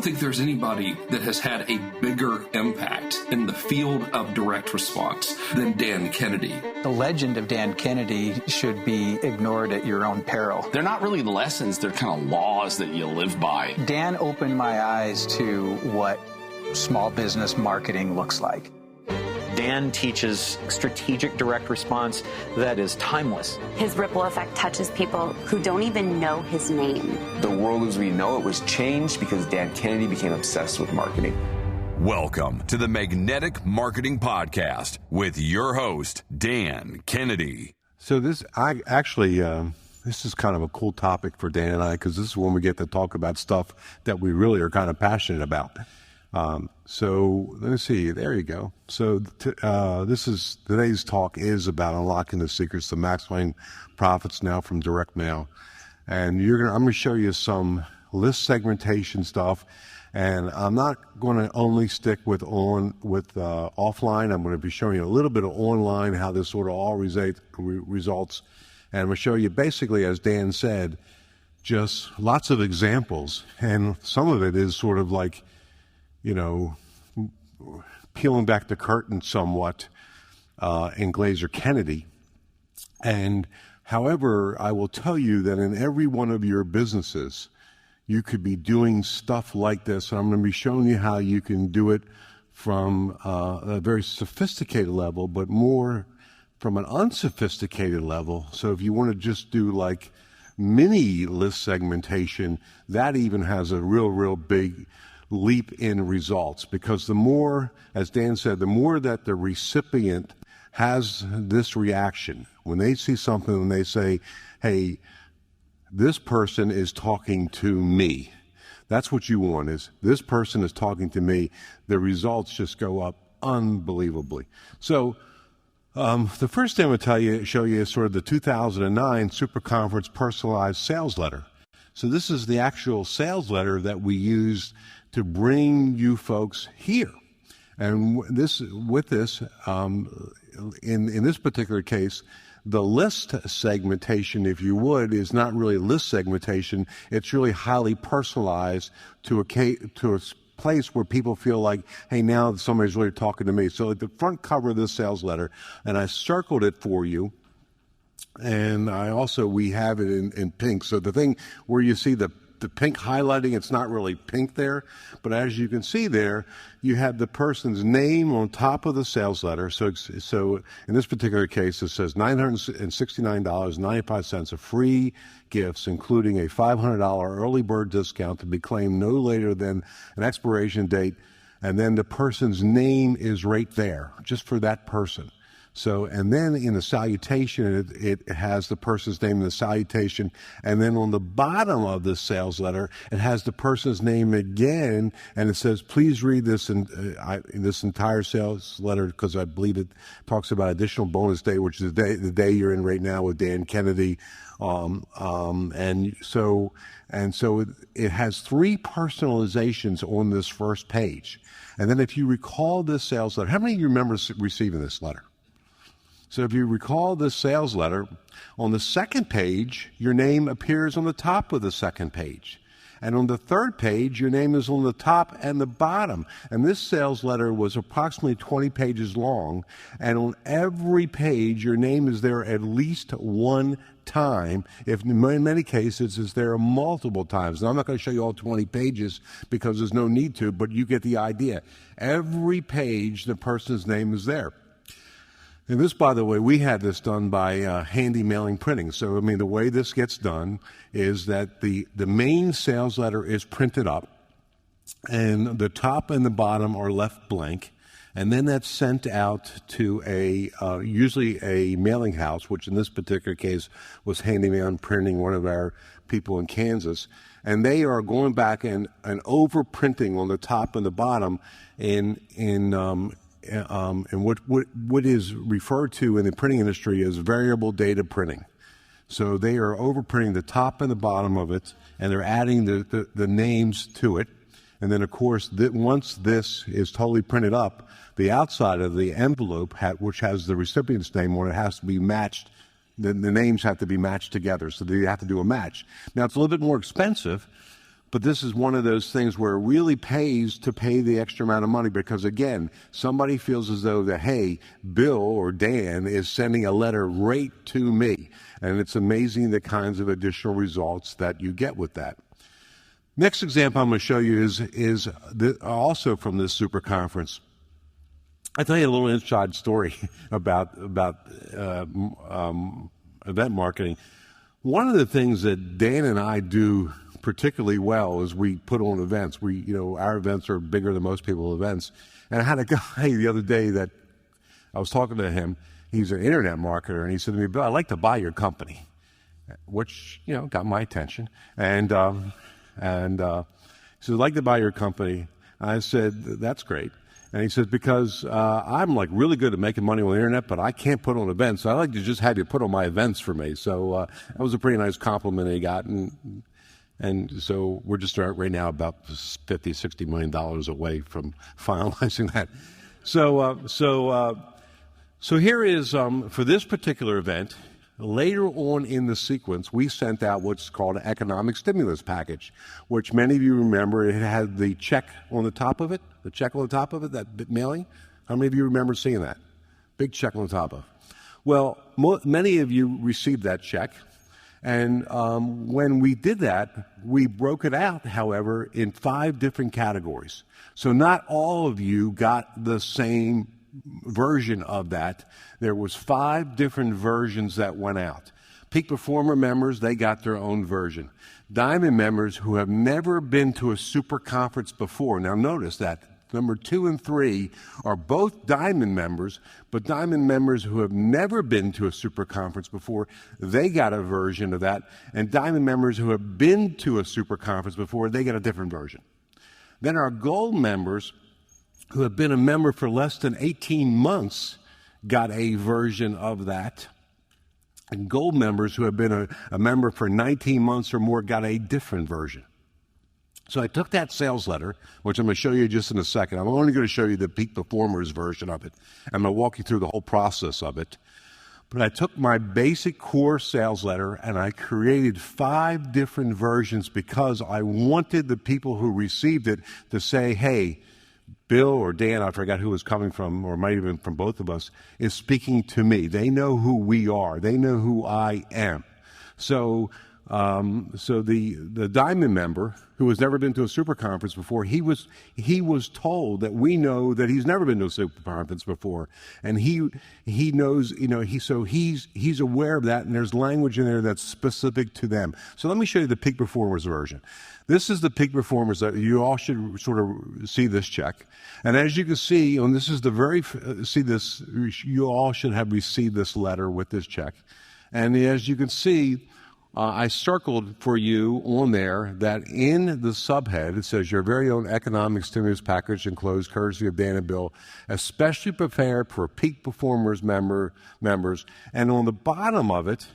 think there's anybody that has had a bigger impact in the field of direct response than Dan Kennedy. The legend of Dan Kennedy should be ignored at your own peril. They're not really lessons, they're kind of laws that you live by. Dan opened my eyes to what small business marketing looks like. Dan teaches strategic direct response that is timeless. His ripple effect touches people who don't even know his name. The world as we know it was changed because Dan Kennedy became obsessed with marketing. Welcome to the Magnetic Marketing Podcast with your host, Dan Kennedy. So this is kind of a cool topic for Dan and I, because this is when we get to talk about stuff that we really are kind of passionate about. So let me see. There you go. So today's talk is about unlocking the secrets to maximizing profits now from direct mail, and I'm going to show you some list segmentation stuff. And I'm not going to only stick with offline. I'm going to be showing you a little bit of online, how this sort of all results. And I'm going to show you basically, as Dan said, just lots of examples. And some of it is sort of like, peeling back the curtain somewhat in Glazer-Kennedy. And however, I will tell you that in every one of your businesses, you could be doing stuff like this. And I'm going to be showing you how you can do it from a very sophisticated level, but more from an unsophisticated level. So if you want to just do like mini list segmentation, that even has a real big leap in results, because the more, as Dan said, the more that the recipient has this reaction, when they see something and they say, hey, this person is talking to me. That's what you want, is this person is talking to me. The results just go up unbelievably. So the first thing I'm going to show you is sort of the 2009 Super Conference Personalized Sales Letter. So this is the actual sales letter that we used to bring you folks here. And in this particular case, the list segmentation, if you would, is not really list segmentation. It's really highly personalized to a place where people feel like, hey, now somebody's really talking to me. So at the front cover of this sales letter, and I circled it for you, and we have it in pink. So the thing where you see the pink highlighting, it's not really pink there, but as you can see there, you have the person's name on top of the sales letter. So in this particular case, it says $969.95 of free gifts, including a $500 early bird discount to be claimed no later than an expiration date. And then the person's name is right there, just for that person. So, and then in the salutation, it has the person's name in the salutation. And then on the bottom of this sales letter, it has the person's name again. And it says, please read this in this entire sales letter, because I believe it talks about additional bonus day, which is the day you're in right now with Dan Kennedy. And so it has 3 personalizations on this first page. And then if you recall this sales letter, how many of you remember receiving this letter? So if you recall this sales letter, on the second page, your name appears on the top of the second page. And on the third page, your name is on the top and the bottom. And this sales letter was approximately 20 pages long. And on every page, your name is there at least one time. If in many cases, it's there multiple times. Now, I'm not going to show you all 20 pages because there's no need to, but you get the idea. Every page, the person's name is there. And this, by the way, we had this done by handy mailing printing. So, the way this gets done is that the main sales letter is printed up, and the top and the bottom are left blank, and then that's sent out to usually a mailing house, which in this particular case was Handy Mailing Printing, one of our people in Kansas, and they are going back and overprinting on the top and the bottom and what is referred to in the printing industry as variable data printing. So they are overprinting the top and the bottom of it, and they're adding the names to it. And then, of course, once this is totally printed up, the outside of the envelope, which has the recipient's name on it, has to be matched. The names have to be matched together, so you have to do a match. Now, it's a little bit more expensive, But this is one of those things where it really pays to pay the extra amount of money because, again, somebody feels as though that, hey, Bill or Dan is sending a letter right to me. And it's amazing the kinds of additional results that you get with that. Next example I'm going to show you is also from this super conference. I'll tell you a little inside story about event marketing. One of the things that Dan and I do particularly well is we put on events. Our events are bigger than most people's events. And I had a guy the other day that I was talking to him. He's an internet marketer, and he said to me, "Bill, I'd like to buy your company," which got my attention. And he said, "I'd like to buy your company." I said, "That's great." And he says, "Because I'm like really good at making money on the internet, but I can't put on events. So I'd like to just have you put on my events for me." So that was a pretty nice compliment he got. And so we're just right now about $50-60 million away from finalizing that. So here is, for this particular event, later on in the sequence, we sent out what's called an economic stimulus package, which many of you remember. It had the check on the top of it, that mailing. How many of you remember seeing that? Big check on the top of it. Well, many of you received that check. And when we did that, we broke it out, however, in 5 different categories. So not all of you got the same version of that. There was 5 different versions that went out. Peak Performer members, they got their own version. Diamond members who have never been to a super conference before. Now notice that number 2 and 3 are both Diamond members, but Diamond members who have never been to a super conference before, they got a version of that. And Diamond members who have been to a super conference before, they get a different version. Then our Gold members who have been a member for less than 18 months got a version of that. And Gold members who have been a member for 19 months or more got a different version. So I took that sales letter, which I'm going to show you just in a second. I'm only going to show you the Peak Performers version of it. I'm going to walk you through the whole process of it. But I took my basic core sales letter and I created 5 different versions because I wanted the people who received it to say, hey, Bill or Dan, I forgot who was coming from, or might even from both of us, is speaking to me. They know who we are. They know who I am. So the Diamond member who has never been to a super conference before, he was told that we know that he's never been to a super conference before, and he knows, he's aware of that, and there's language in there that's specific to them. So let me show you the Peak Performers version. This is the Peak Performers that you all should sort of see this check, and as you can see, and this is you all should have received this letter with this check, and as you can see. I circled for you on there that in the subhead, it says your very own economic stimulus package enclosed courtesy of Dan and Bill, especially prepared for Peak Performers members. And on the bottom of it,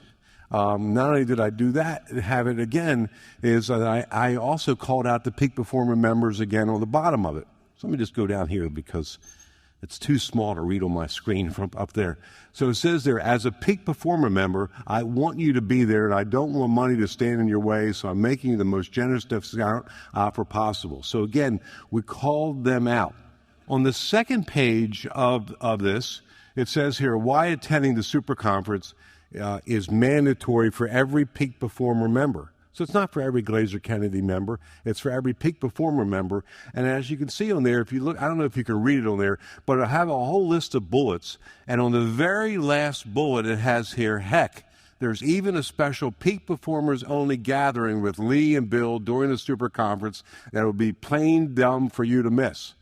not only did I do that, have it again, is that I also called out the Peak Performer members again on the bottom of it. So let me just go down here because it's too small to read on my screen from up there. So it says there, as a Peak Performer member, I want you to be there, and I don't want money to stand in your way, so I'm making you the most generous discount offer possible. So again, we called them out. On the second page of this, it says here, why attending the super conference is mandatory for every Peak Performer member. So it's not for every Glazer-Kennedy member. It's for every Peak Performer member. And as you can see on there, if you look, I don't know if you can read it on there, but I have a whole list of bullets. And on the very last bullet, it has here, heck, there's even a special Peak Performers only gathering with Lee and Bill during the super conference that will be plain dumb for you to miss.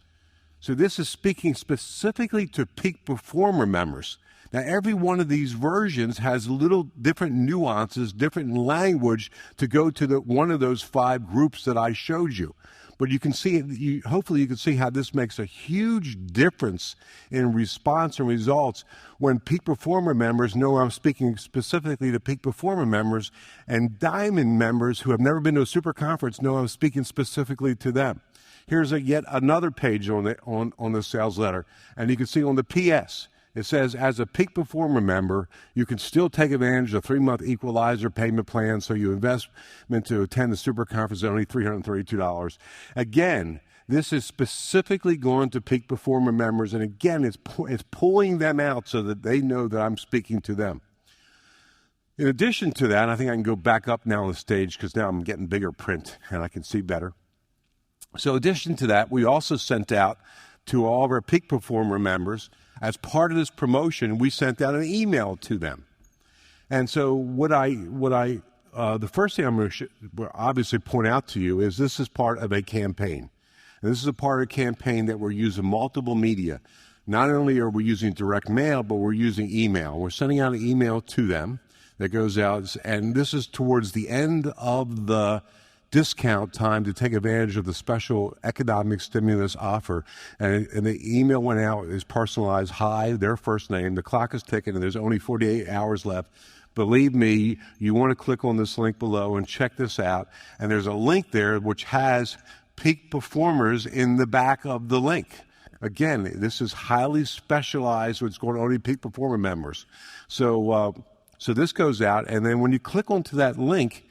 So this is speaking specifically to Peak Performer members. Now, every one of these versions has little different nuances, different language to go to one of those 5 groups that I showed you. But you can see, hopefully you can see how this makes a huge difference in response and results when Peak Performer members know I'm speaking specifically to Peak Performer members, and Diamond members who have never been to a super conference know I'm speaking specifically to them. Here's yet another page on the sales letter, and you can see on the PS, It says, as a peak performer member, you can still take advantage of 3-month equalizer payment plan, so your investment to attend the super conference is only $332. Again, this is specifically going to peak performer members, and again, it's pulling them out so that they know that I'm speaking to them. In addition to that, I think I can go back up now on the stage because now I'm getting bigger print and I can see better. So in addition to that, we also sent out to all of our peak performer members, as part of this promotion, we sent out an email to them. And so the first thing I'm going to obviously point out to you is this is part of a campaign. And this is a part of a campaign that we're using multiple media. Not only are we using direct mail, but we're using email. We're sending out an email to them that goes out, and this is towards the end of the discount time to take advantage of the special economic stimulus offer. And the email went out, is Personalize, hi, their first name. The clock is ticking, and there's only 48 hours left. Believe me, you want to click on this link below and check this out. And there's a link there which has peak performers in the back of the link. Again, this is highly specialized, what's going on to peak performer members. So this goes out, and then when you click onto that link,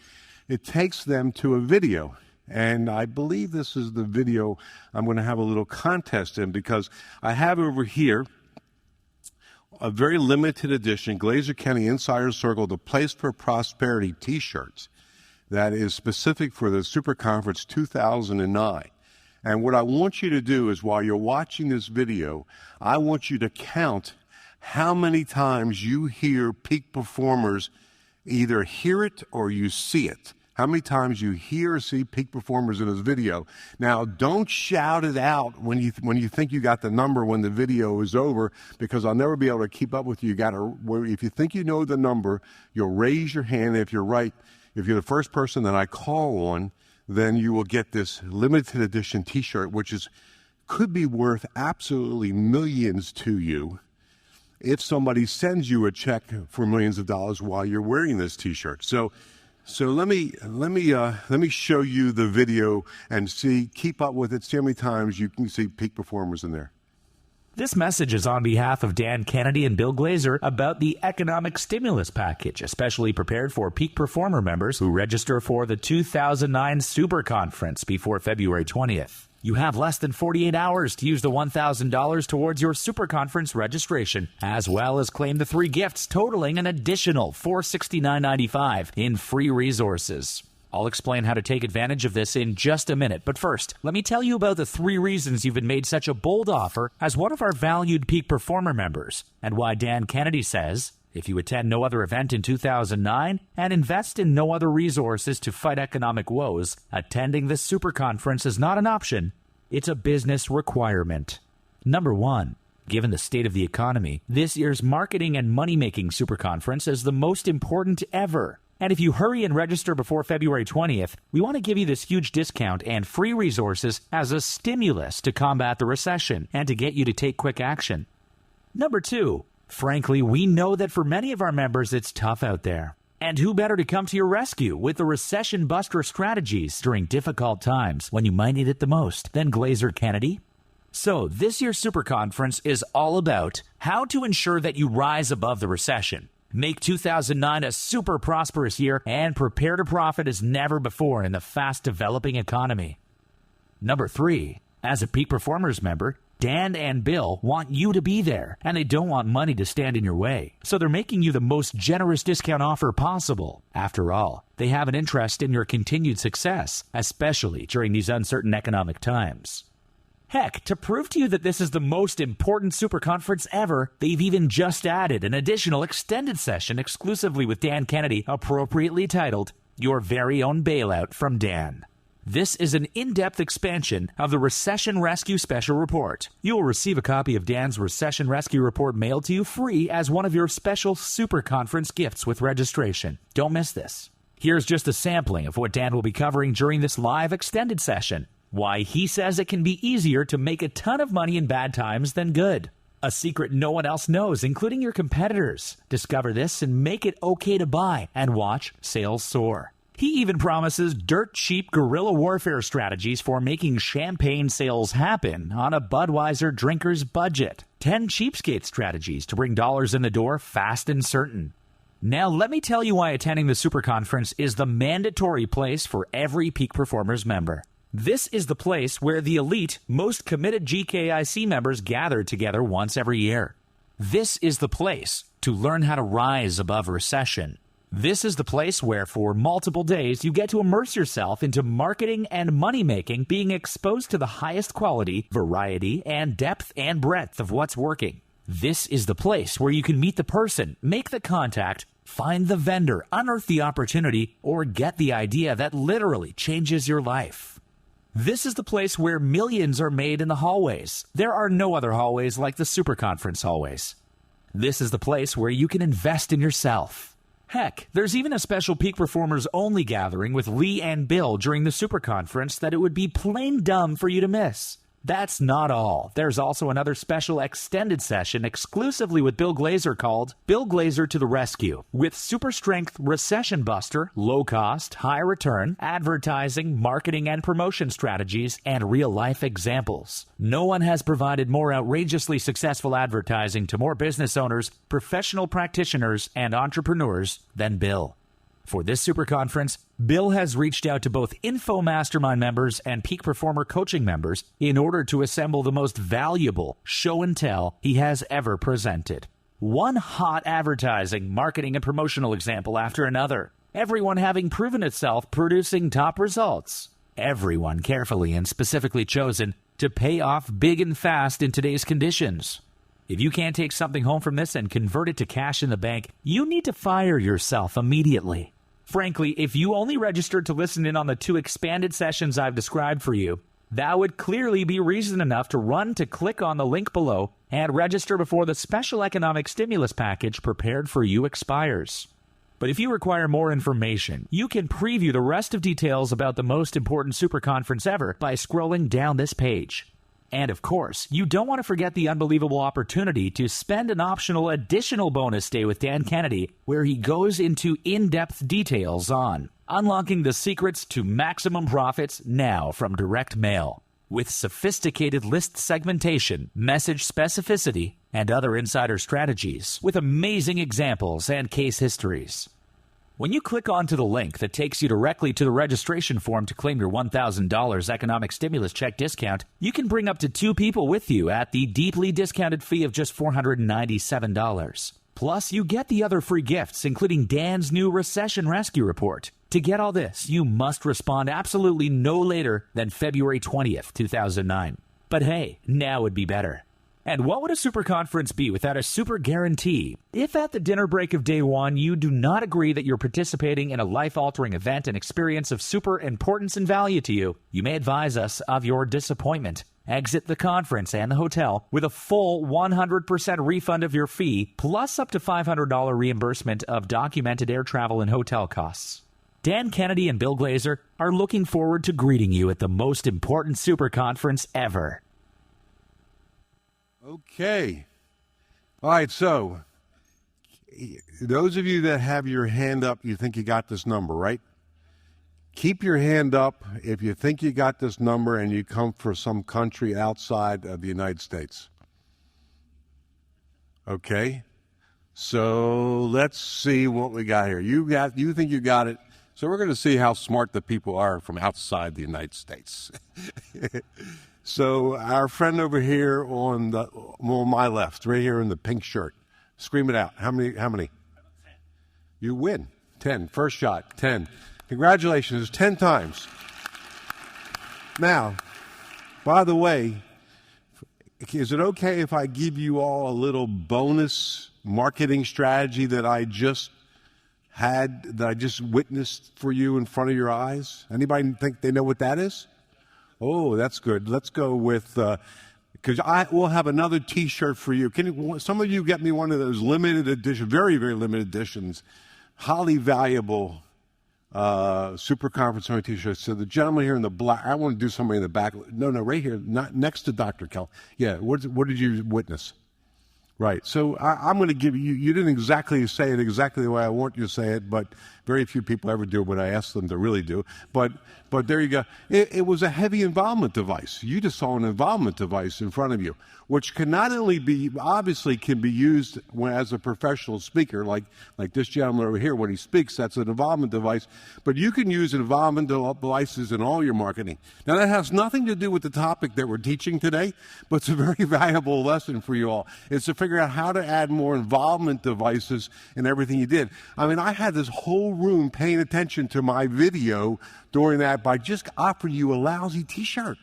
it takes them to a video. And I believe this is the video I'm going to have a little contest in, because I have over here a very limited edition Glazer-Kennedy Insider Circle, the Place for Prosperity t-shirts that is specific for the Super Conference 2009. And what I want you to do is, while you're watching this video, I want you to count how many times you hear peak performers, either hear it or you see it. How many times you hear or see peak performers in this video. Now, don't shout it out when you think you got the number when the video is over, because I'll never be able to keep up with you. If you think you know the number, you'll raise your hand. If you're right, if you're the first person that I call on, then you will get this limited edition t-shirt, which could be worth absolutely millions to you if somebody sends you a check for millions of dollars while you're wearing this t-shirt. So let me show you the video and keep up with it, see how many times you can see peak performers in there. This message is on behalf of Dan Kennedy and Bill Glazer about the economic stimulus package, especially prepared for peak performer members who register for the 2009 Super Conference before February 20th. You have less than 48 hours to use the $1,000 towards your Super Conference registration, as well as claim the 3 gifts totaling an additional $469.95 in free resources. I'll explain how to take advantage of this in just a minute, but first, let me tell you about the 3 reasons you've been made such a bold offer as one of our valued peak performer members, and why Dan Kennedy says, if you attend no other event in 2009 and invest in no other resources to fight economic woes, attending this Super Conference is not an option, it's a business requirement. Number 1. Given the state of the economy, this year's marketing and money-making Super Conference is the most important ever. And if you hurry and register before February 20th, we want to give you this huge discount and free resources as a stimulus to combat the recession and to get you to take quick action. Number 2. Frankly, we know that for many of our members, it's tough out there. And who better to come to your rescue with the recession buster strategies during difficult times when you might need it the most than Glazer-Kennedy? So this year's Super Conference is all about how to ensure that you rise above the recession. Make 2009 a super prosperous year and prepare to profit as never before in the fast-developing economy. Number 3. As a Peak Performers member, Dan and Bill want you to be there, and they don't want money to stand in your way. So they're making you the most generous discount offer possible. After all, they have an interest in your continued success, especially during these uncertain economic times. Heck, to prove to you that this is the most important Super Conference ever, they've even just added an additional extended session exclusively with Dan Kennedy, appropriately titled, Your Very Own Bailout from Dan. This is an in-depth expansion of the Recession Rescue Special Report. You will receive a copy of Dan's Recession Rescue Report mailed to you free as one of your special Super Conference gifts with registration. Don't miss this. Here's just a sampling of what Dan will be covering during this live extended session. Why he says it can be easier to make a ton of money in bad times than good. A secret no one else knows, including your competitors. Discover this and make it okay to buy and watch sales soar. He even promises dirt-cheap guerrilla warfare strategies for making champagne sales happen on a Budweiser drinker's budget. 10 cheapskate strategies to bring dollars in the door fast and certain. Now, let me tell you why attending the Super Conference is the mandatory place for every Peak Performers member. This is the place where the elite, most committed GKIC members gather together once every year. This is the place to learn how to rise above recession. This is the place where, for multiple days, you get to immerse yourself into marketing and money-making, being exposed to the highest quality, variety, and depth and breadth of what's working. This is the place where you can meet the person, make the contact, find the vendor, unearth the opportunity, or get the idea that literally changes your life. This is the place where millions are made in the hallways. There are no other hallways like the Super Conference hallways. This is the place where you can invest in yourself. Heck, there's even a special Peak Performers only gathering with Lee and Bill during the Super Conference that it would be plain dumb for you to miss. That's not all. There's also another special extended session exclusively with Bill Glazer called Bill Glazer to the Rescue, with super strength recession buster, low cost, high return, advertising, marketing and promotion strategies, and real life examples. No one has provided more outrageously successful advertising to more business owners, professional practitioners, and entrepreneurs than Bill. For this Super Conference, Bill has reached out to both Info Mastermind members and Peak Performer Coaching members in order to assemble the most valuable show and tell he has ever presented. One hot advertising, marketing, and promotional example after another. Everyone having proven itself producing top results. Everyone carefully and specifically chosen to pay off big and fast in today's conditions. If you can't take something home from this and convert it to cash in the bank, you need to fire yourself immediately. Frankly, if you only registered to listen in on the 2 expanded sessions I've described for you, that would clearly be reason enough to run to click on the link below and register before the special economic stimulus package prepared for you expires. But if you require more information, you can preview the rest of details about the most important Super Conference ever by scrolling down this page. And of course, you don't want to forget the unbelievable opportunity to spend an optional additional bonus day with Dan Kennedy, where he goes into in-depth details on unlocking the secrets to maximum profits now from direct mail, with sophisticated list segmentation, message specificity, and other insider strategies, with amazing examples and case histories. When you click onto the link that takes you directly to the registration form to claim your $1,000 economic stimulus check discount, you can bring up to 2 people with you at the deeply discounted fee of just $497. Plus, you get the other free gifts, including Dan's new Recession Rescue Report. To get all this, you must respond absolutely no later than February 20th, 2009. But hey, now would be better. And what would a super conference be without a super guarantee? If at the dinner break of day 1 you do not agree that you're participating in a life-altering event and experience of super importance and value to you, you may advise us of your disappointment. Exit the conference and the hotel with a full 100% refund of your fee, plus up to $500 reimbursement of documented air travel and hotel costs. Dan Kennedy and Bill Glazer are looking forward to greeting you at the most important super conference ever. Okay. All right, so those of you that have your hand up, you think you got this number, right? Keep your hand up if you think you got this number and you come from some country outside of the United States. Okay? So let's see what we got here. You think you got it. So we're going to see how smart the people are from outside the United States. So our friend over here on my left, right here in the pink shirt, scream it out. How many? 10. You win. 10. First shot, 10. Congratulations, 10 times. Now, by the way, is it okay if I give you all a little bonus marketing strategy that I just witnessed for you in front of your eyes? Anybody think they know what that is? Oh, that's good. Let's go with, because we'll have another T-shirt for you. Some of you get me one of those limited edition, very, very limited editions, highly valuable Super Conference only T-shirts. So the gentleman here in the black, I want to do somebody in the back. No, right here, not next to Dr. Kell. Yeah, what did you witness? Right. So I'm going to give you didn't exactly say it exactly the way I want you to say it, but Very few people ever do what I ask them to really do. But there you go. It was a heavy involvement device. You just saw an involvement device in front of you, which can not only be, obviously can be used as a professional speaker, like this gentleman over here, when he speaks, that's an involvement device. But you can use involvement devices in all your marketing. Now, that has nothing to do with the topic that we're teaching today, but it's a very valuable lesson for you all. It's to figure out how to add more involvement devices in everything you did. I mean, I had this whole room paying attention to my video during that by just offering you a lousy T-shirt.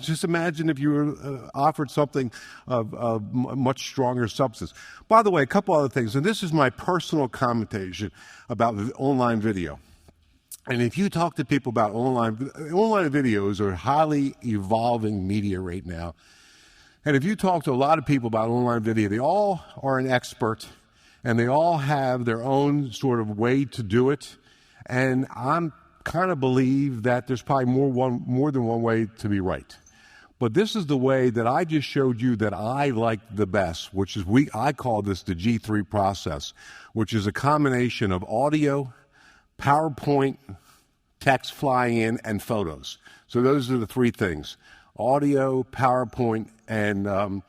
Just imagine if you were offered something of much stronger substance. By the way, a couple other things, and this is my personal commentation about online video. And if you talk to people about online videos are highly evolving media right now. And if you talk to a lot of people about online video, they all are an expert, and they all have their own sort of way to do it. And I'm kind of believe that there's probably more than one way to be right. But this is the way that I just showed you that I like the best, which is I call this the G3 process, which is a combination of audio, PowerPoint, text flying in, and photos. So those are the three things: audio, PowerPoint, and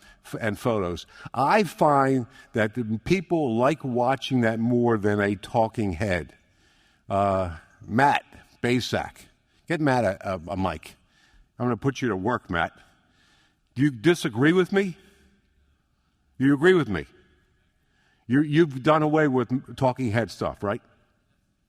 photos. I find that people like watching that more than a talking head. Matt Basak, get Matt a mic. I'm going to put you to work, Matt. Do you disagree with me? Do you agree with me? You've done away with talking head stuff, right?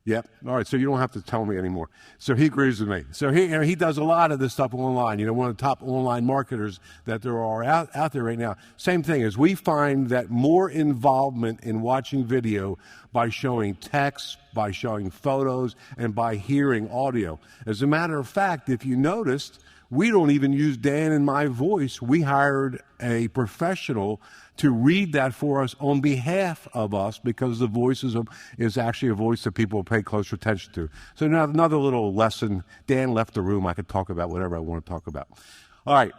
Yep. All right, so you don't have to tell me anymore. So he agrees with me. So he does a lot of this stuff online. One of the top online marketers that there are out there right now. Same thing is we find that more involvement in watching video by showing text, by showing photos, and by hearing audio. As a matter of fact, if you noticed, we don't even use Dan and my voice. We hired a professional to read that for us on behalf of us, because the voice is actually a voice that people pay closer attention to. So now another little lesson. Dan left the room. I could talk about whatever I want to talk about. All right.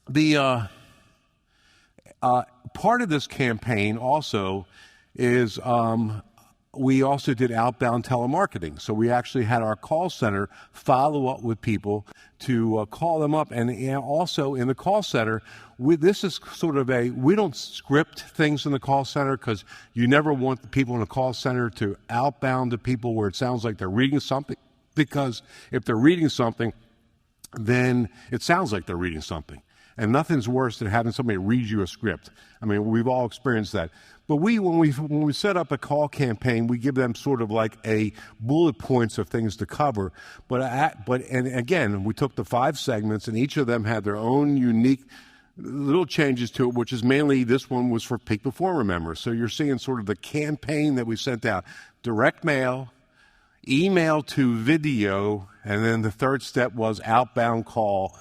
The part of this campaign also is we also did outbound telemarketing. So we actually had our call center follow up with people to call them up. And also in the call center, this is sort of we don't script things in the call center, because you never want the people in the call center to outbound to people where it sounds like they're reading something. Because if they're reading something, then it sounds like they're reading something. And nothing's worse than having somebody read you a script. I mean, we've all experienced that. But when we set up a call campaign, we give them sort of like a bullet points of things to cover. And again, we took the 5 segments, and each of them had their own unique little changes to it, which is mainly this one was for peak performer members. So you're seeing sort of the campaign that we sent out: direct mail, email to video, and then the third step was outbound call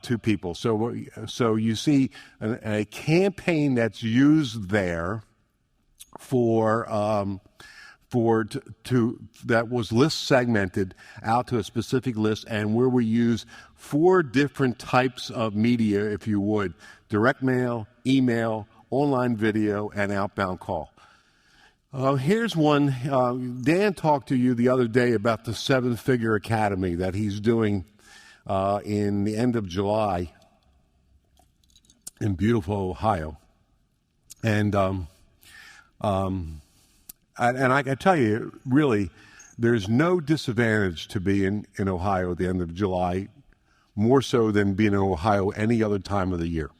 to people. So you see a campaign that's used there that was list segmented out to a specific list, and where we use 4 different types of media, if you would: direct mail, email, online video, and outbound call. Here's one. Dan talked to you the other day about the 7-Figure Academy that he's doing in the end of July in beautiful Ohio. And I can tell you, really, there's no disadvantage to being in Ohio at the end of July, more so than being in Ohio any other time of the year.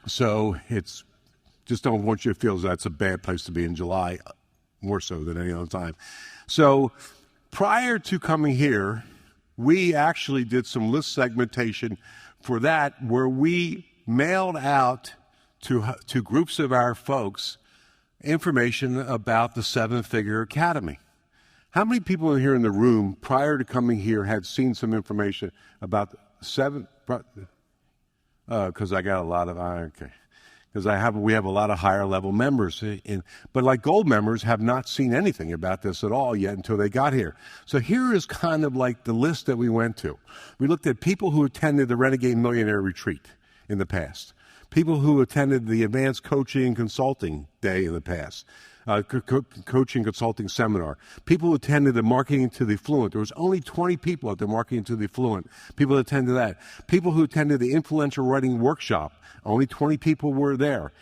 So it's just don't want you to feel that's a bad place to be in July, more so than any other time. So prior to coming here, we actually did some list segmentation for that, where we mailed out to groups of our folks information about the 7-Figure Academy. How many people here in the room prior to coming here had seen some information about because I got a lot of because we have a lot of higher level members, but like gold members have not seen anything about this at all yet until they got here. So here is kind of like the list that we went to. We looked at people who attended the Renegade Millionaire Retreat in the past, people who attended the Advanced Coaching and Consulting Day in the past, coaching consulting seminar. People who attended the Marketing to the Affluent. There was only 20 people at the Marketing to the Affluent. People who attended that. People who attended the Influential Writing Workshop. Only 20 people were there.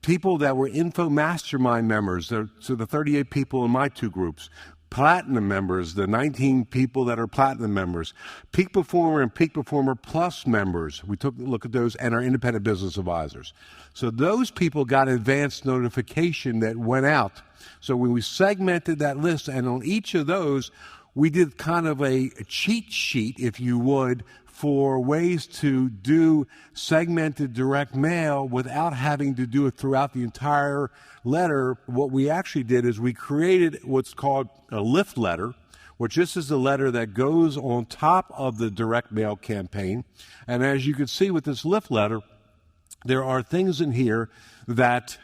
People that were Info Mastermind members, so the 38 people in my two groups. Platinum members, the 19 people that are platinum members, Peak Performer and Peak Performer Plus members. We took a look at those, and our independent business advisors. So those people got advanced notification that went out. So when we segmented that list, and on each of those, we did kind of a cheat sheet, if you would, for ways to do segmented direct mail without having to do it throughout the entire letter. What we actually did is we created what's called a lift letter, which this is the letter that goes on top of the direct mail campaign. And as you can see with this lift letter, there are things in here that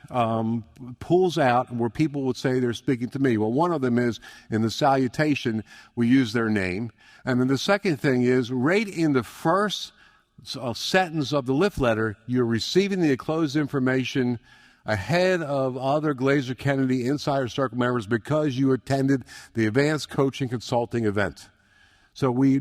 pulls out where people would say they're speaking to me. Well, one of them is in the salutation, we use their name. And then the second thing is right in the first sentence of the lift letter, you're receiving the enclosed information ahead of other Glazer-Kennedy Insider Circle members because you attended the Advanced Coaching Consulting event. So we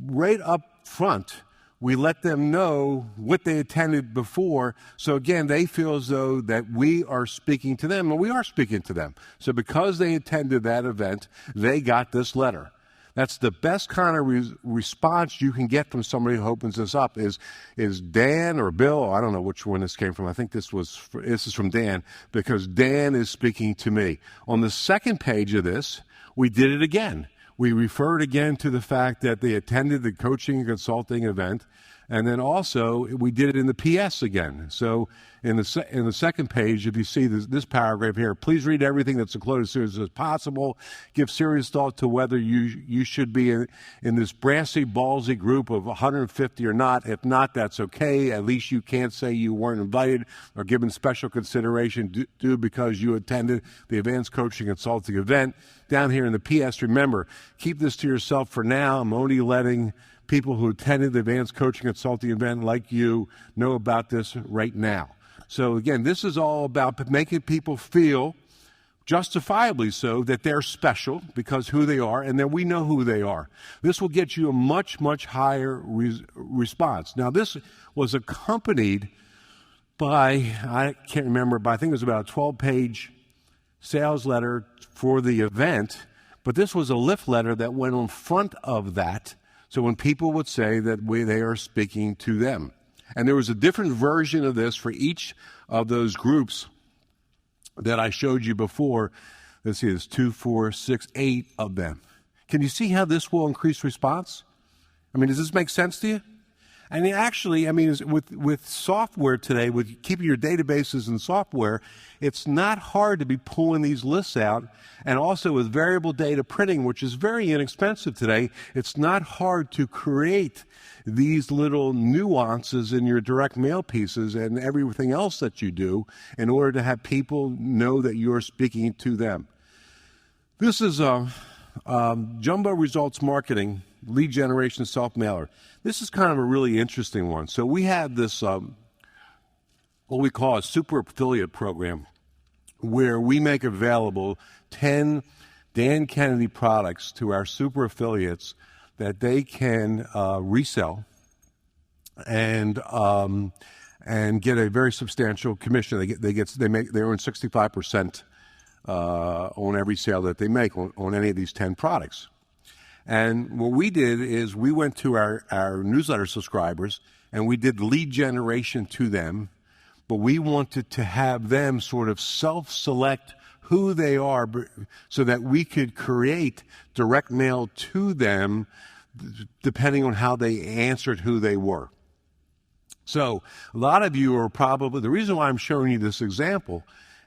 right up front, we let them know what they attended before. So again, they feel as though that we are speaking to them, and we are speaking to them. So because they attended that event, they got this letter. That's the best kind of response you can get from somebody who opens this up is Dan or Bill. I don't know which one this came from. I think this is from Dan, because Dan is speaking to me. On the second page of this, we did it again. We referred again to the fact that they attended the coaching and consulting event, and then also we did it in the PS again. So in the second page, if you see this paragraph here, please read everything that's included as soon as possible. Give serious thought to whether you should be in this brassy, ballsy group of 150 or not. If not, that's okay. At least you can't say you weren't invited or given special consideration due because you attended the Advanced Coaching Consulting event. Down here in the PS, remember, keep this to yourself for now. I'm only letting people who attended the Advanced Coaching Consulting event like you know about this right now. So again, this is all about making people feel, justifiably so, that they're special because who they are, and that we know who they are. This will get you a much, much higher response. Now, this was accompanied by, I can't remember, but I think it was about a 12-page sales letter for the event, but this was a lift letter that went on front of that. So when people would say that they are speaking to them. And there was a different version of this for each of those groups that I showed you before. Let's see, there's 2, 4, 6, 8 of them. Can you see how this will increase response? I mean, does this make sense to you? And actually, I mean, with software today, with keeping your databases in software, it's not hard to be pulling these lists out. And also with variable data printing, which is very inexpensive today, it's not hard to create these little nuances in your direct mail pieces and everything else that you do in order to have people know that you're speaking to them. This is Jumbo Results Marketing Lead Generation Self-Mailer. This is kind of a really interesting one. So we have this, what we call a super affiliate program, where we make available 10 Dan Kennedy products to our super affiliates that they can resell and get a very substantial commission. They earn 65% on every sale that they make on any of these 10 products. And what we did is we went to our newsletter subscribers and we did lead generation to them, but we wanted to have them sort of self-select who they are so that we could create direct mail to them depending on how they answered who they were. So a lot of you are probably, the reason why I'm showing you this example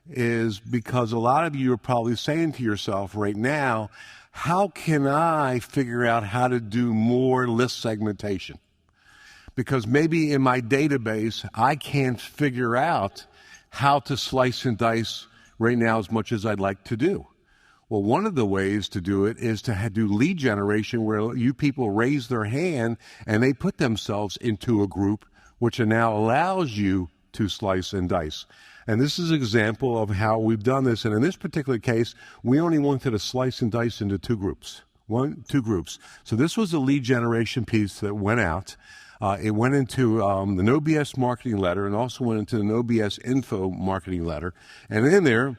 is because a lot of you are probably saying to yourself right now, how can I figure out how to do more list segmentation? Because maybe in my database, I can't figure out how to slice and dice right now as much as I'd like to do. Well, one of the ways to do it is to do lead generation where you people raise their hand and they put themselves into a group, which now allows you to slice and dice. And this is an example of how we've done this. And in this particular case, we only wanted to slice and dice into two groups. Two groups. So this was a lead generation piece that went out. It went into the No BS marketing letter and also went into the No BS info marketing letter. And in there,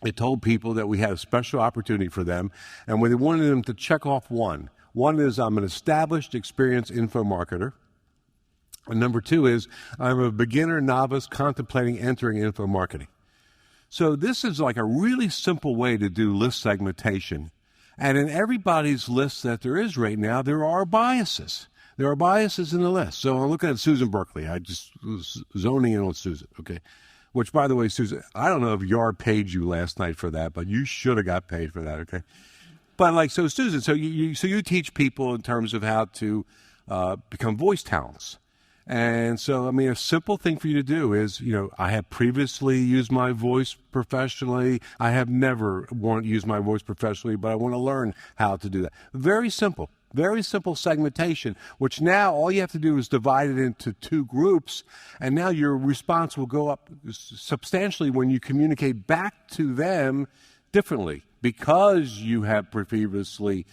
it told people that we had a special opportunity for them. And we wanted them to check off one. One is, I'm an established, experienced info marketer. And number two is, I'm a beginner novice contemplating entering info marketing. So this is like a really simple way to do list segmentation. And in everybody's list that there is right now, there are biases. There are biases in the list. So I'm looking at Susan Berkeley. I just was zoning in on Susan, okay? Which, by the way, Susan, I don't know if Yard paid you last night for that, but you should have got paid for that, okay? But like, so Susan, so you teach people in terms of how to become voice talents. And so, I mean, a simple thing for you to do is, I have previously used my voice professionally. I have never wanted to use my voice professionally, but I want to learn how to do that. Very simple segmentation, which now all you have to do is divide it into two groups, and now your response will go up substantially when you communicate back to them differently because you have previously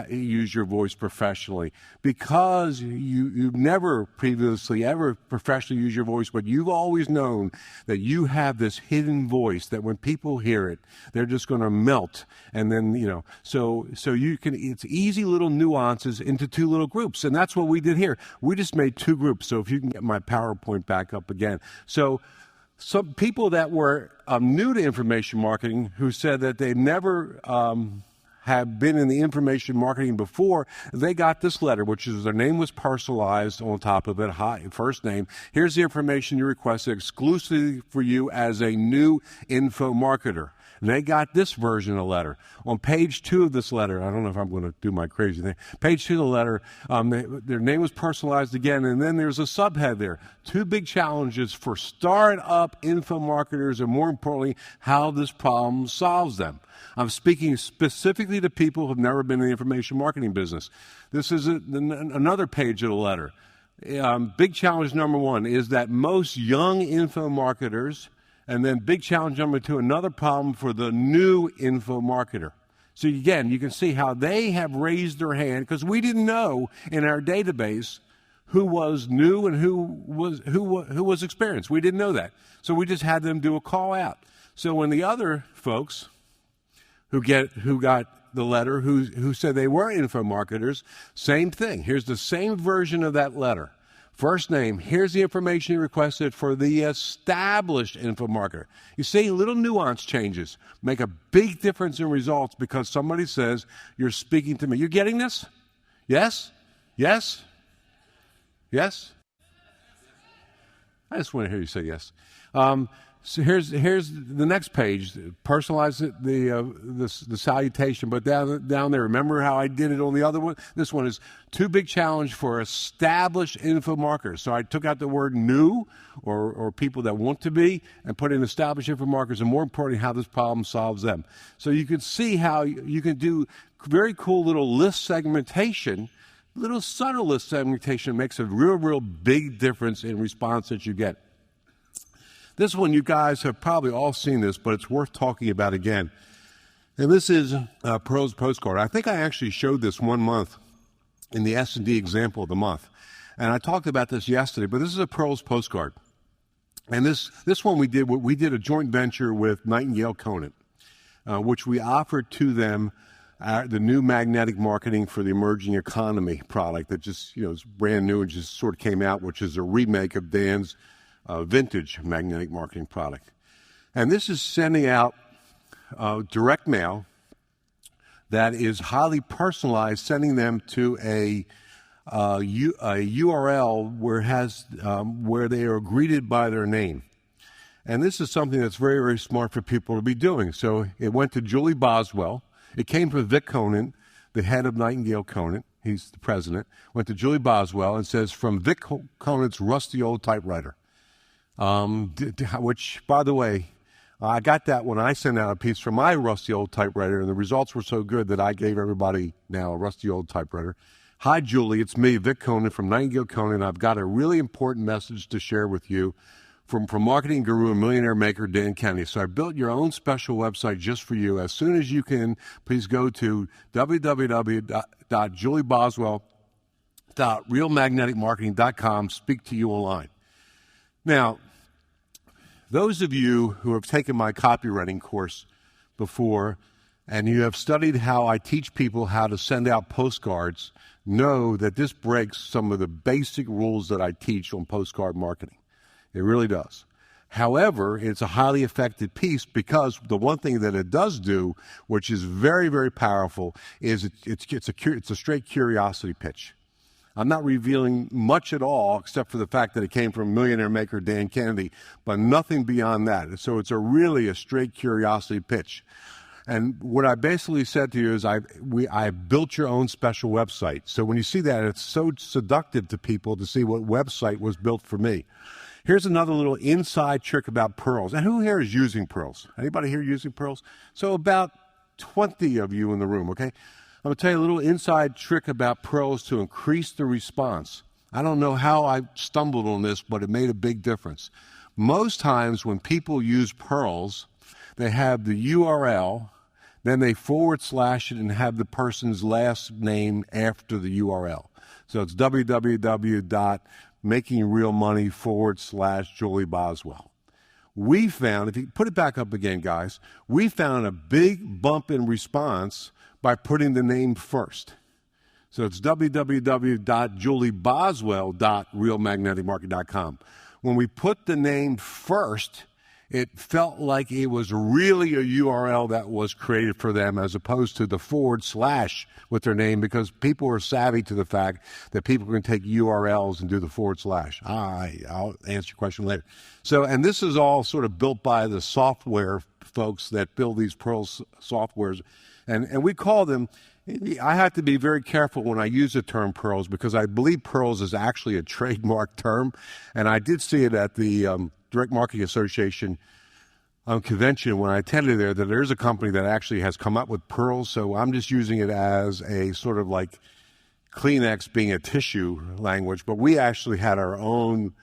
use your voice professionally, because you've never previously ever professionally used your voice, but you've always known that you have this hidden voice that when people hear it, they're just going to melt. And then, so you can, it's easy little nuances into two little groups. And that's what we did here. We just made two groups. So if you can get my PowerPoint back up again. So some people that were new to information marketing who said that they never, have been in the information marketing before, they got this letter, which is their name was personalized on top of it, first name. Here's the information you requested exclusively for you as a new info marketer. And they got this version of the letter. On page 2 of this letter, I don't know if I'm going to do my crazy thing. Page 2 of the letter, their name was personalized again, and then there's a subhead there. 2 big challenges for startup info marketers, and more importantly, how this problem solves them. I'm speaking specifically to people who have never been in the information marketing business. This is another page of the letter. Big challenge number 1 is that most young info marketers, and then big challenge number 2, another problem for the new info marketer. So again, you can see how they have raised their hand because we didn't know in our database who was new and who was experienced. We didn't know that. So we just had them do a call out. So when the other folks who got the letter, who said they were info marketers, same thing. Here's the same version of that letter. First name, here's the information you requested for the established info marketer. You see, little nuance changes make a big difference in results because somebody says, you're speaking to me. You're getting this? Yes? Yes? Yes? I just want to hear you say yes. So here's the next page. Personalize the salutation, but down there, remember how I did it on the other one? This one is 2 big challenge for established info marketers. So I took out the word new or people that want to be and put in established info marketers, and more importantly, how this problem solves them. So you can see how you can do very cool little list segmentation. Little subtle list segmentation makes a real big difference in response that you get. This one, you guys have probably all seen this, but it's worth talking about again. And this is Pearl's postcard. I think I actually showed this one month in the S&D example of the month. And I talked about this yesterday, but this is a Pearl's postcard. And this one we did a joint venture with Nightingale Conant, which we offered to them the new magnetic marketing for the emerging economy product that just, is brand new and just sort of came out, which is a remake of Dan's vintage magnetic marketing product. And this is sending out direct mail that is highly personalized, sending them to a URL where they are greeted by their name. And this is something that's very smart for people to be doing. So it went to Julie Boswell. It came from Vic Conant, the head of Nightingale Conant. He's the president. Went to Julie Boswell and says, from Vic Conant's rusty old typewriter. Which, by the way, I got that when I sent out a piece from my rusty old typewriter, and the results were so good that I gave everybody now a rusty old typewriter. Hi, Julie. It's me, Vic Conant from Nightingale Conant. I've got a really important message to share with you. from marketing guru and millionaire maker Dan Kennedy. So I built your own special website just for you. As soon as you can, please go to www.julieboswell.realmagneticmarketing.com. Speak to you online. Now, those of you who have taken my copywriting course before and you have studied how I teach people how to send out postcards know that this breaks some of the basic rules that I teach on postcard marketing. It really does. However, it's a highly effective piece because the one thing that it does do, which is very, very powerful, is it's a straight curiosity pitch. I'm not revealing much at all except for the fact that it came from millionaire maker Dan Kennedy, but nothing beyond that. So it's really a straight curiosity pitch. And what I basically said to you is I built your own special website. So when you see that, it's so seductive to people to see what website was built for me. Here's another little inside trick about pearls. And who here is using pearls? Anybody here using pearls? So about 20 of you in the room, okay? I'm going to tell you a little inside trick about pearls to increase the response. I don't know how I stumbled on this, but it made a big difference. Most times when people use pearls, they have the URL, then they / it and have the person's last name after the URL. So it's www.makingrealmoney / Julie Boswell. We found, if you put it back up again, guys, we found a big bump in response by putting the name first. So it's www.julieboswell.realmagneticmarketing.com. When we put the name first, it felt like it was really a URL that was created for them as opposed to the / with their name, because people are savvy to the fact that people can take URLs and do the / I'll answer your question later. So, and this is all sort of built by the software folks that build these Pearls softwares. And we call them, I have to be very careful when I use the term pearls because I believe pearls is actually a trademark term. And I did see it at the Direct Marketing Association convention when I attended there, that there's a company that actually has come up with pearls. So I'm just using it as a sort of like Kleenex being a tissue language. But we actually had our own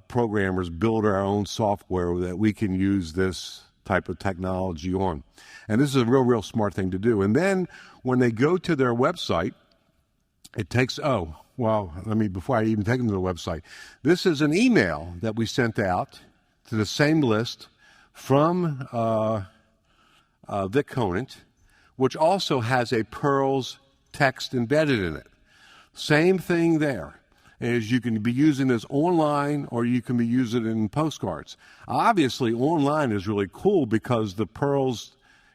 programmers build our own software that we can use this type of technology on. And this is a real smart thing to do. And then when they go to their website, it takes, before I even take them to the website, this is an email that we sent out to the same list from Vic Conant, which also has a Pearls text embedded in it. Same thing there. Is you can be using this online or you can be using it in postcards. Obviously, online is really cool because the Pearls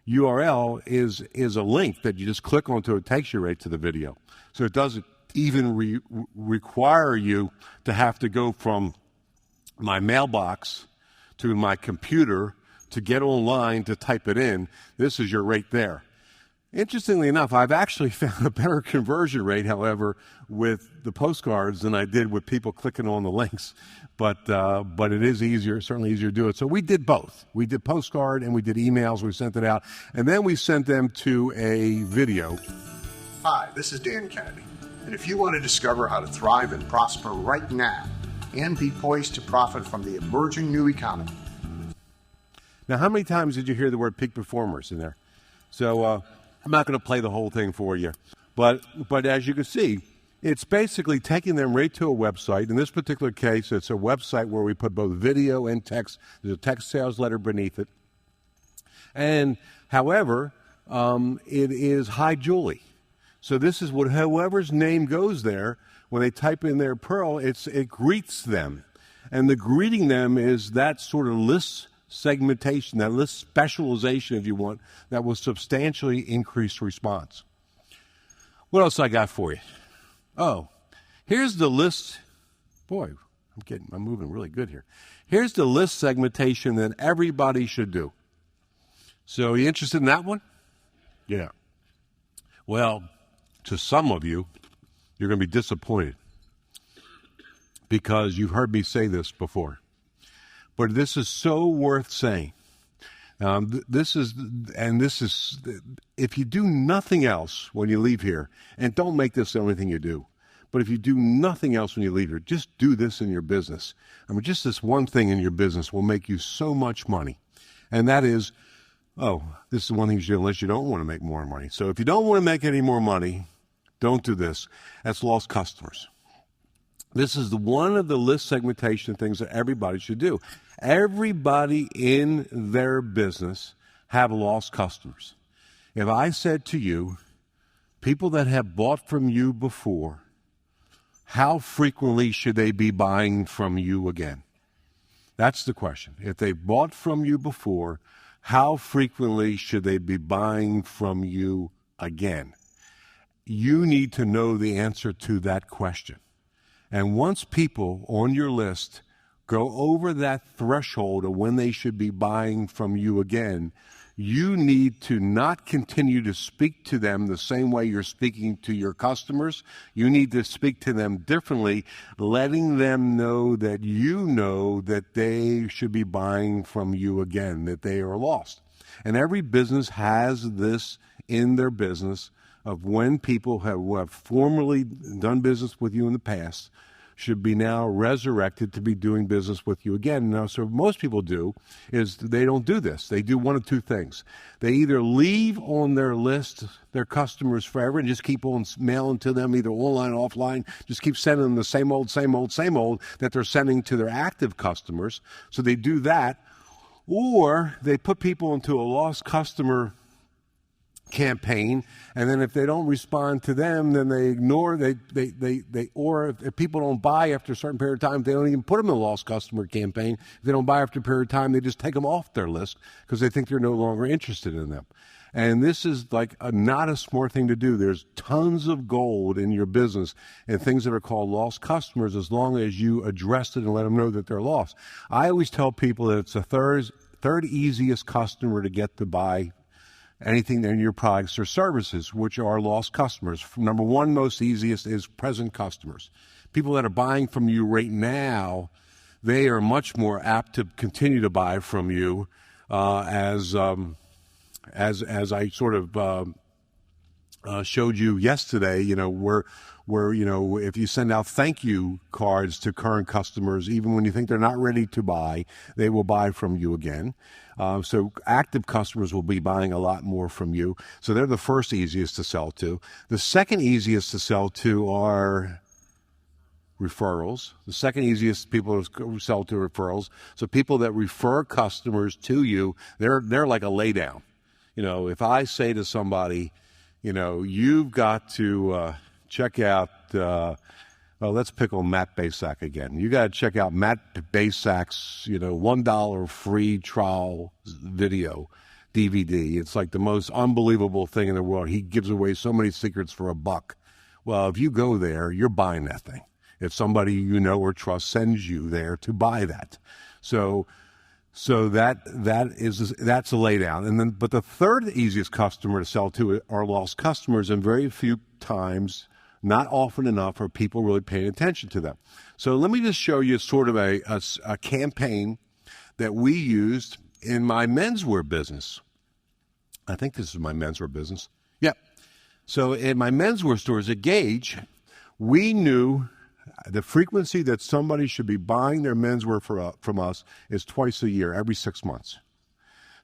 URL is a link that you just click onto. It takes you right to the video. So it doesn't even require you to have to go from my mailbox to my computer to get online to type it in. This is your right there. Interestingly enough, I've actually found a better conversion rate, however, with the postcards than I did with people clicking on the links. But it is easier, certainly easier to do it. So we did both. We did postcard and we did emails. We sent it out. And then we sent them to a video. Hi, this is Dan Kennedy. And if you want to discover how to thrive and prosper right now and be poised to profit from the emerging new economy. Now, how many times did you hear the word peak performers in there? So, I'm not going to play the whole thing for you, but as you can see, it's basically taking them right to a website. In this particular case, it's a website where we put both video and text. There's a text sales letter beneath it. And however, it is Hi Julie. So this is what whoever's name goes there, when they type in their Pearl, it greets them. And the greeting them is that sort of list segmentation, that list specialization, if you want, that will substantially increase response. What else I got for you? Oh, here's the list. Boy, I'm moving really good here. Here's the list segmentation that everybody should do. So, you interested in that one? Yeah. Well, to some of you, you're going to be disappointed because you've heard me say this before. But this is so worth saying. This is, if you do nothing else when you leave here, and don't make this the only thing you do, But if you do nothing else when you leave here, just do this in your business. I mean, just this one thing in your business will make you so much money. And that is, this is one thing you should do unless you don't want to make more money. So if you don't want to make any more money, don't do this. That's lost customers. This is one of the list segmentation things that everybody should do. Everybody in their business have lost customers. If I said to you, people that have bought from you before, how frequently should they be buying from you again? That's the question. If they bought from you before, how frequently should they be buying from you again? You need to know the answer to that question. And once people on your list go over that threshold of when they should be buying from you again, you need to not continue to speak to them the same way you're speaking to your customers. You need to speak to them differently, letting them know that you know that they should be buying from you again, that they are lost. And every business has this in their business of when people who have formerly done business with you in the past should be now resurrected to be doing business with you again. Now, so what most people do is they don't do this. They do one of two things. They either leave on their list their customers forever and just keep on mailing to them, either online or offline, just keep sending them the same old that they're sending to their active customers. So they do that. Or they put people into a lost customer campaign, and then if they don't respond to them, then they ignore or if people don't buy after a certain period of time, they don't even put them in a lost customer campaign. If they don't buy after a period of time, they just take them off their list because they think they're no longer interested in them. And this is like not a smart thing to do. There's tons of gold in your business and things that are called lost customers as long as you address it and let them know that they're lost. I always tell people that it's the third easiest customer to get to buy anything in your products or services, which are lost customers. Number one, most easiest is present customers. People that are buying from you right now, they are much more apt to continue to buy from you as I sort of showed you yesterday, where if you send out thank you cards to current customers, even when you think they're not ready to buy, they will buy from you again. So active customers will be buying a lot more from you. So they're the first easiest to sell to. The second easiest to sell to are referrals. The second easiest people to sell to referrals. So people that refer customers to you, they're like a laydown. If I say to somebody, you've got to check out, let's pick on Matt Basak again. You got to check out Matt Basak's, $1 free trial video DVD. It's like the most unbelievable thing in the world. He gives away so many secrets for $1. Well, if you go there, you're buying that thing. If somebody you know or trust sends you there to buy that. So that's a laydown. But the third easiest customer to sell to are lost customers, and very few times, not often enough, are people really paying attention to them. So let me just show you sort of a campaign that we used in my menswear business. I think this is my menswear business. Yeah. So in my menswear stores at Gage, we knew the frequency that somebody should be buying their menswear from us is twice a year, every 6 months.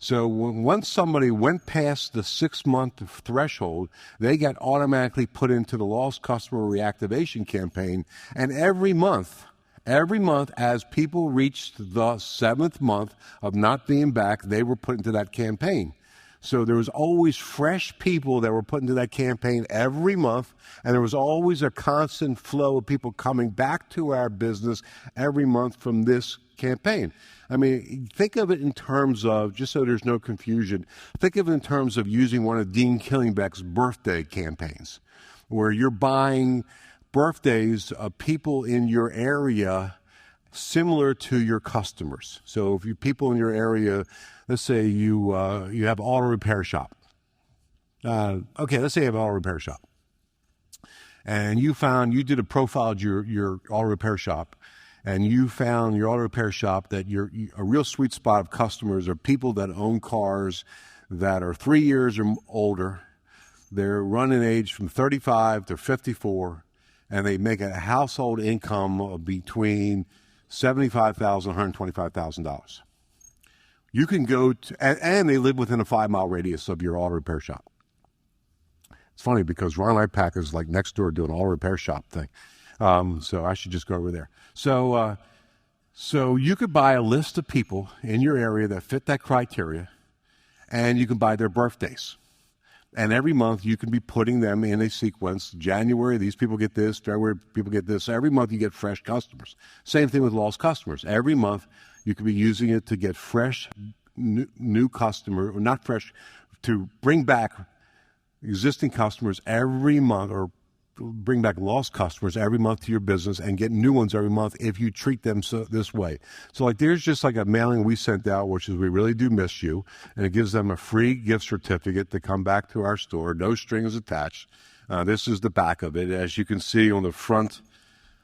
So once somebody went past the 6-month threshold, they got automatically put into the lost customer reactivation campaign. And every month, as people reached the 7th month of not being back, they were put into that campaign. So there was always fresh people that were put into that campaign every month, and there was always a constant flow of people coming back to our business every month from this campaign. I mean, think of it in terms of, just so there's no confusion, think of it in terms of using one of Dean Killingbeck's birthday campaigns, where you're buying birthdays of people in your area similar to your customers. So if you people in your area, let's say you have an auto repair shop. Let's say you have an auto repair shop. And you did a profile of your auto repair shop, and you found your auto repair shop that a real sweet spot of customers are people that own cars that are 3 years or older. They're running age from 35 to 54, and they make a household income of between $75,000 and $125,000. You can go to, and they live within a 5-mile radius of your auto repair shop. It's funny because Ron Lightpack is like next door doing an auto repair shop thing. So I should just go over there. So you could buy a list of people in your area that fit that criteria, and you can buy their birthdays. And every month you can be putting them in a sequence. January, these people get this. February, people get this. Every month you get fresh customers. Same thing with lost customers. Every month you could be using it to get fresh, new customer, or not fresh, to bring back existing customers every month, or bring back lost customers every month to your business and get new ones every month if you treat them this way. So like there's just like a mailing we sent out, which is we really do miss you, and it gives them a free gift certificate to come back to our store, no strings attached. This is the back of it. As you can see on the front,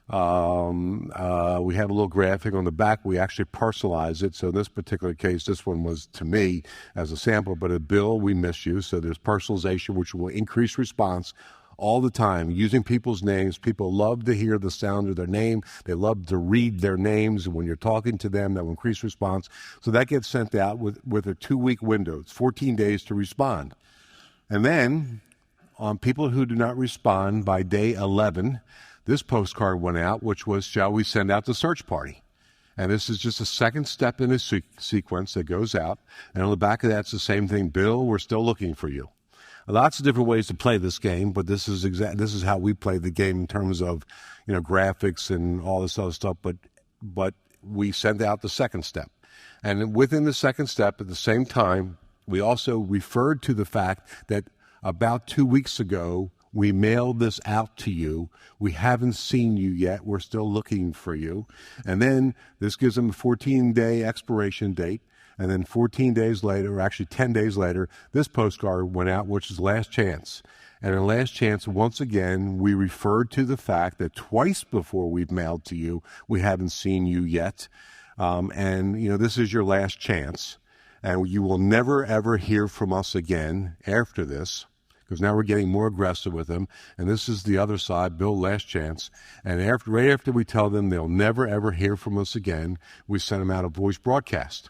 we have a little graphic. On the back, we actually personalize it. So in this particular case, this one was to me as a sample, but Bill, we miss you. So there's personalization, which will increase response all the time, using people's names. People love to hear the sound of their name. They love to read their names when you're talking to them. That will increase response. So that gets sent out with a 2-week window. It's 14 days to respond. And then on people who do not respond by day 11, this postcard went out, which was, shall we send out the search party? And this is just a second step in a sequence that goes out. And on the back of that, it's the same thing. Bill, we're still looking for you. Lots of different ways to play this game, but this is how we play the game in terms of, graphics and all this other stuff. But we send out the second step, and within the second step, at the same time, we also referred to the fact that about 2 weeks ago we mailed this out to you. We haven't seen you yet. We're still looking for you, and then this gives them a 14-day expiration date. And then 14 days later, or actually 10 days later, this postcard went out, which is Last Chance. And in Last Chance, once again, we referred to the fact that twice before we've mailed to you, we haven't seen you yet. This is your last chance. And you will never, ever hear from us again after this, because now we're getting more aggressive with them. And this is the other side, Bill, Last Chance. And right after we tell them they'll never, ever hear from us again, we send them out a voice broadcast.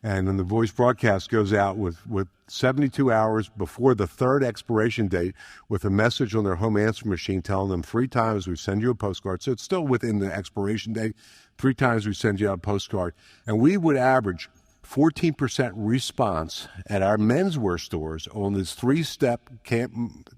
And then the voice broadcast goes out with 72 hours before the third expiration date with a message on their home answer machine telling them 3 times we send you a postcard. So it's still within the expiration date. 3 times we send you out a postcard. And we would average 14% response at our menswear stores on this 3-step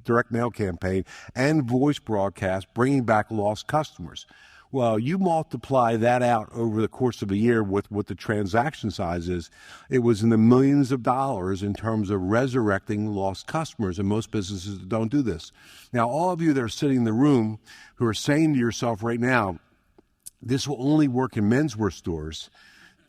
direct mail campaign and voice broadcast, bringing back lost customers. Well, you multiply that out over the course of a year with what the transaction size is, it was in the millions of dollars in terms of resurrecting lost customers, and most businesses don't do this. Now, all of you that are sitting in the room who are saying to yourself right now, this will only work in menswear stores,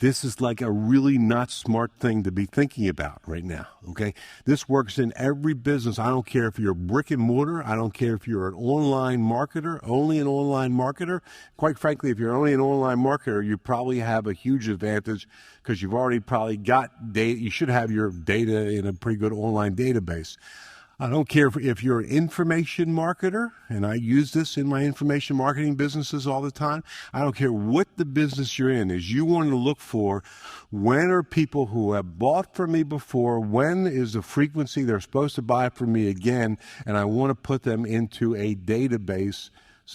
this is like a really not smart thing to be thinking about right now, okay? This works in every business. I don't care if you're a brick and mortar. I don't care if you're an online marketer, only an online marketer. Quite frankly, if you're only an online marketer, you probably have a huge advantage because you've already probably got data. You should have your data in a pretty good online database. I don't care if you're an information marketer, and I use this in my information marketing businesses all the time. I don't care what the business you're in is. You want to look for when are people who have bought from me before, when is the frequency they're supposed to buy from me again, and I want to put them into a database.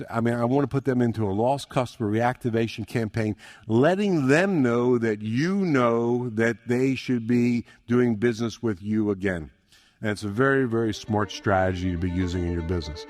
I want to put them into a lost customer reactivation campaign, letting them know that you know that they should be doing business with you again. And it's a very, very smart strategy to be using in your business.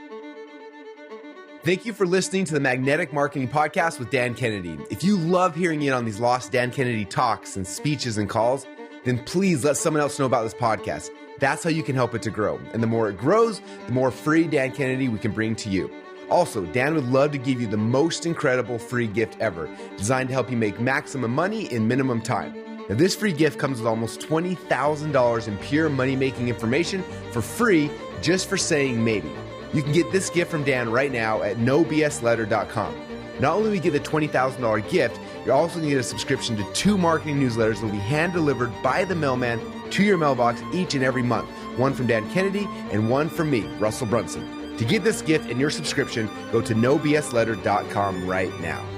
Thank you for listening to the Magnetic Marketing Podcast with Dan Kennedy. If you love hearing in on these lost Dan Kennedy talks and speeches and calls, then please let someone else know about this podcast. That's how you can help it to grow. And the more it grows, the more free Dan Kennedy we can bring to you. Also, Dan would love to give you the most incredible free gift ever, designed to help you make maximum money in minimum time. Now, this free gift comes with almost $20,000 in pure money-making information for free just for saying maybe. You can get this gift from Dan right now at nobsletter.com. Not only will you get the $20,000 gift, you're also going to get a subscription to 2 marketing newsletters that will be hand-delivered by the mailman to your mailbox each and every month. One from Dan Kennedy and one from me, Russell Brunson. To get this gift and your subscription, go to nobsletter.com right now.